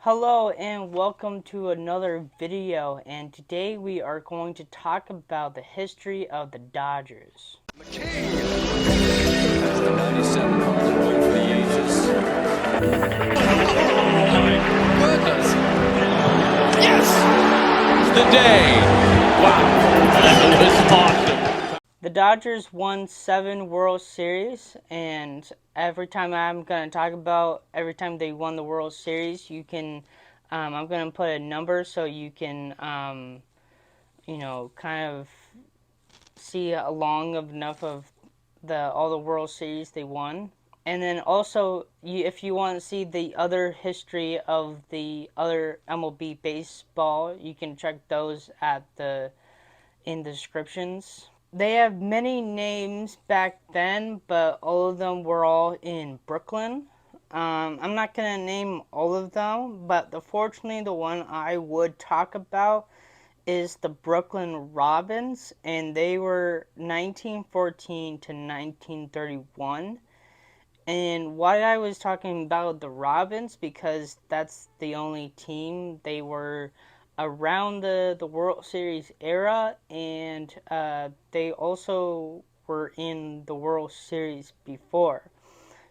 Hello and welcome to another video, and today we are going to talk about the history of the Dodgers. McCain has the 97 home run for the ages. Oh my goodness! Yes! It's the day! Wow, that was awesome. The Dodgers won 7 World Series, and every time every time they won the World Series, I'm going to put a number so you can, kind of see along of enough of all the World Series they won. And then also, if you want to see the other history of the other MLB baseball, you can check those in the descriptions. They have many names back then, but all of them were all in Brooklyn. I'm not gonna name all of them, but fortunately, the one I would talk about is the Brooklyn Robins, and they were 1914 to 1931. And why I was talking about the Robins, because that's the only team they were around the World Series era, and they also were in the World Series before.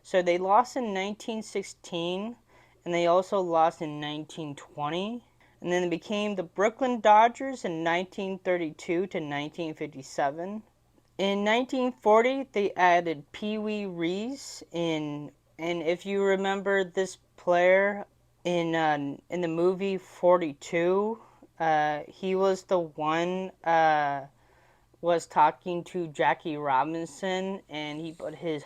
So they lost in 1916, and they also lost in 1920. And then it became the Brooklyn Dodgers in 1932 to 1957. In 1940, they added Pee Wee Reese and if you remember this player in the movie 42, he was the one was talking to Jackie Robinson, and he put his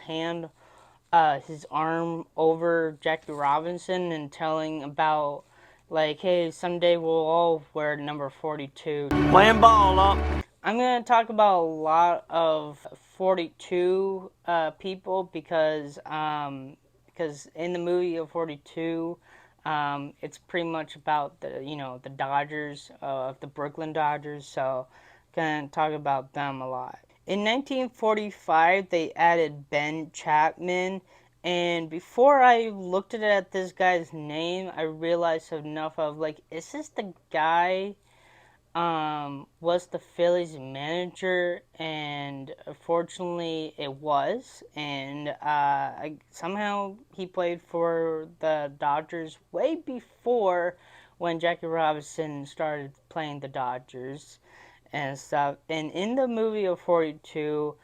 arm over Jackie Robinson and telling about, like, hey, someday we'll all wear number 42. Playing ball up. I'm going to talk about a lot of 42 people because in the movie of 42, it's pretty much about the Dodgers, the Brooklyn Dodgers, so going to talk about them a lot. In 1945, they added Ben Chapman, and before I looked at this guy's name, I realized enough of, like, is this the guy was the Phillies manager? And fortunately it was, and somehow he played for the Dodgers way before when Jackie Robinson started playing the Dodgers and stuff. And in the movie of 42,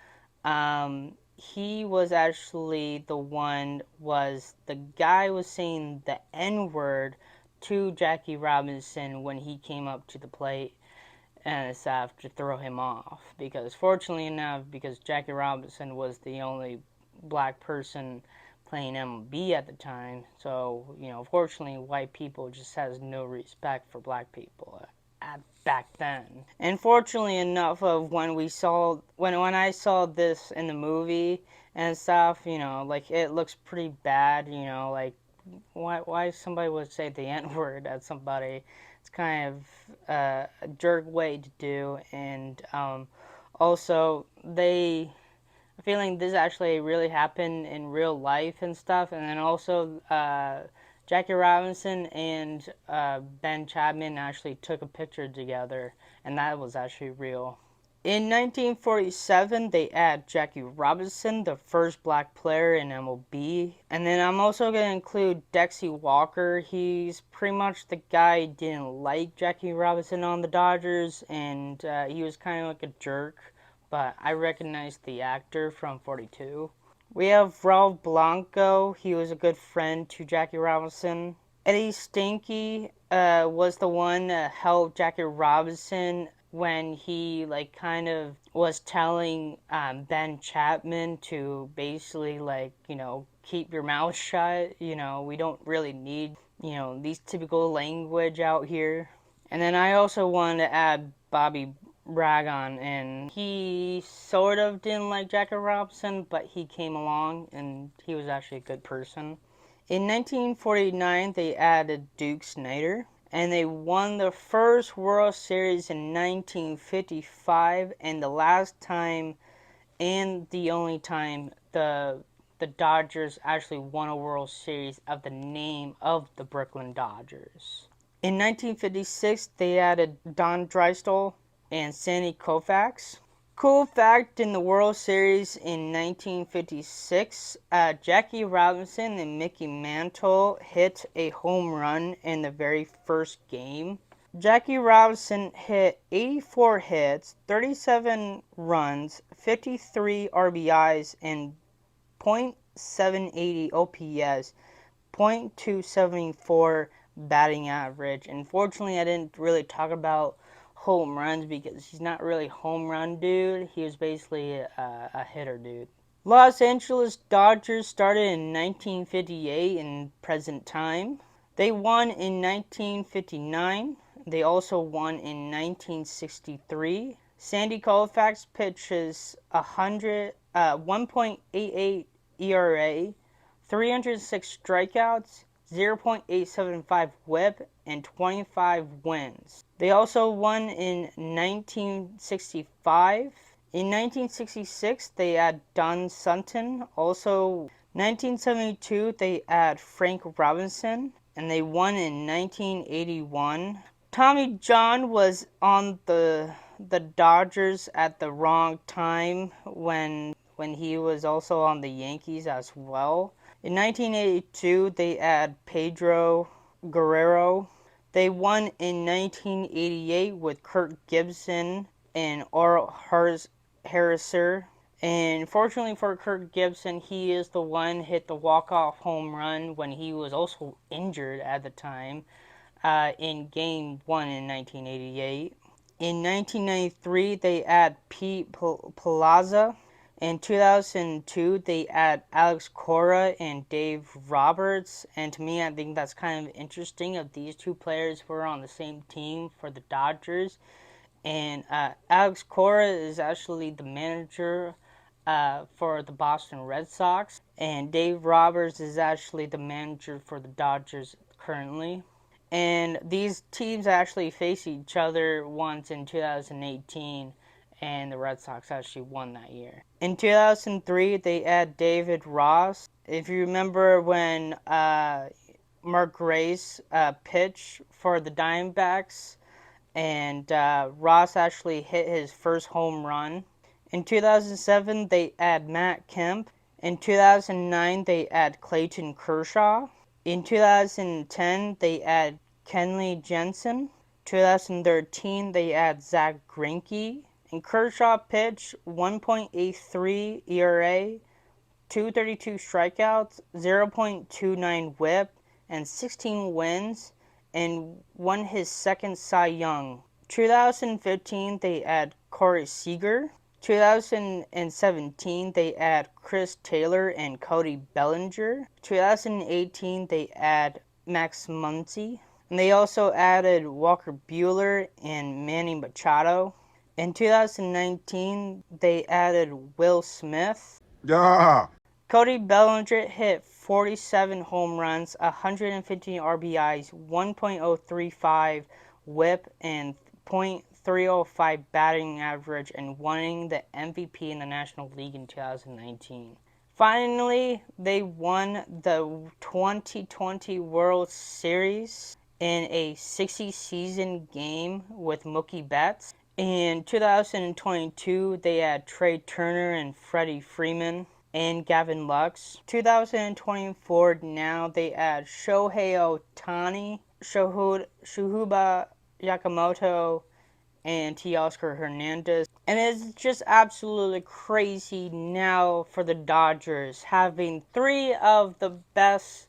he was actually the guy was saying the N-word to Jackie Robinson when he came up to the plate and stuff to throw him off. Because fortunately enough, because Jackie Robinson was the only black person playing MLB at the time, so fortunately white people just has no respect for black people back then. And fortunately enough, of when I saw this in the movie and stuff, like, it looks pretty bad, like, why somebody would say the N word at somebody. It's kind of a jerk way to do, and also feeling this actually really happened in real life and stuff. And then also Jackie Robinson and Ben Chapman actually took a picture together, and that was actually real. In 1947, they add Jackie Robinson, the first black player in MLB. And then I'm also going to include Dexy Walker. He's pretty much the guy who didn't like Jackie Robinson on the Dodgers, and he was kind of like a jerk, but I recognized the actor from 42. We have Ralph Blanco. He was a good friend to Jackie Robinson. Eddie Stinky was the one that helped Jackie Robinson when he, like, kind of was telling Ben Chapman to basically, like, keep your mouth shut. We don't really need, these typical language out here. And then I also wanted to add Bobby Bragon, and he sort of didn't like Jackie Robinson, but he came along, and he was actually a good person. In 1949, they added Duke Snider, and they won the first World Series in 1955, and the last time and the only time the the Dodgers actually won a World Series of the name of the Brooklyn Dodgers. In 1956, they added Don Drysdale and Sandy Koufax. Cool fact, in the World Series in 1956, Jackie Robinson and Mickey Mantle hit a home run in the very first game. Jackie Robinson hit 84 hits, 37 runs, 53 RBIs, and .780 OPS, .274 batting average. Unfortunately, I didn't really talk about home runs because he's not really a home run dude. He was basically a hitter dude. Los Angeles Dodgers started in 1958 in present time. They won in 1959. They also won in 1963. Sandy Koufax pitches 1.88 ERA, 306 strikeouts, 0.875 whip, and 25 wins. They also won in 1965. In 1966, they add Don Sutton. Also, 1972, they add Frank Robinson. And they won in 1981. Tommy John was on the Dodgers at the wrong time when he was also on the Yankees as well. In 1982, they add Pedro Guerrero. They won in 1988 with Kirk Gibson and Oral Harriser. And fortunately for Kirk Gibson, he is the one hit the walk-off home run when he was also injured at the time in Game 1 in 1988. In 1993, they add Pete Palazza. In 2002, they add Alex Cora and Dave Roberts. And to me, I think that's kind of interesting of these two players who are on the same team for the Dodgers. And Alex Cora is actually the manager for the Boston Red Sox. And Dave Roberts is actually the manager for the Dodgers currently. And these teams actually face each other once in 2018, and the Red Sox actually won that year. In 2003, they add David Ross. If you remember when Mark Grace pitched for the Diamondbacks, and Ross actually hit his first home run. In 2007, they add Matt Kemp. In 2009, they add Clayton Kershaw. In 2010, they add Kenley Jensen. 2013, they add Zach Greinke. And Kershaw pitched 1.83 ERA, 232 strikeouts, 0.29 whip, and 16 wins, and won his second Cy Young. 2015, they add Corey Seager. 2017, they add Chris Taylor and Cody Bellinger. 2018, they add Max Muncy. And they also added Walker Buehler and Manny Machado. In 2019, they added Will Smith. Yeah. Cody Bellinger hit 47 home runs, 115 RBIs, 1.035 whip, and .305 batting average, and winning the MVP in the National League in 2019. Finally, they won the 2020 World Series in a 60-season game with Mookie Betts. In 2022, they had Trey Turner and Freddie Freeman and Gavin Lux. 2024, now they add Shohei Ohtani, Shuhuba Yakamoto, and Teoscar Hernandez. And it's just absolutely crazy now for the Dodgers having three of the best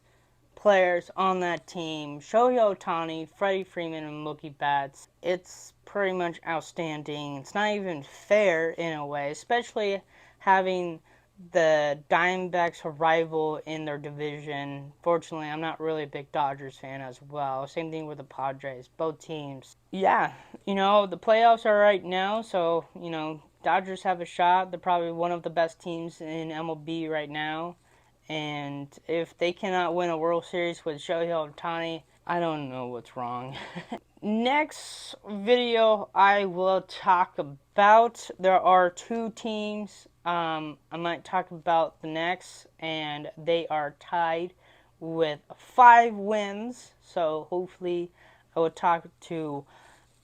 players on that team: Shohei Ohtani, Freddie Freeman, and Mookie Betts. It's pretty much outstanding. It's not even fair in a way, especially having the Diamondbacks a rival in their division. Fortunately, I'm not really a big Dodgers fan as well. Same thing with the Padres, both teams. Yeah, the playoffs are right now, so, Dodgers have a shot. They're probably one of the best teams in MLB right now. And if they cannot win a World Series with Shohei Ohtani, I don't know what's wrong. Next video I will talk about, there are two teams I might talk about the next, and they are tied with 5 wins, so hopefully I will talk to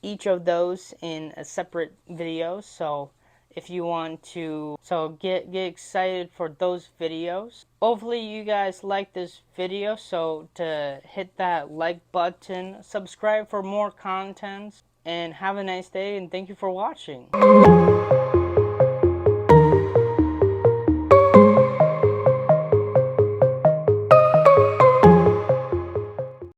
each of those in a separate video. So if you want to get excited for those videos. Hopefully you guys like this video, so to hit that like button, subscribe for more content, and have a nice day, and thank you for watching.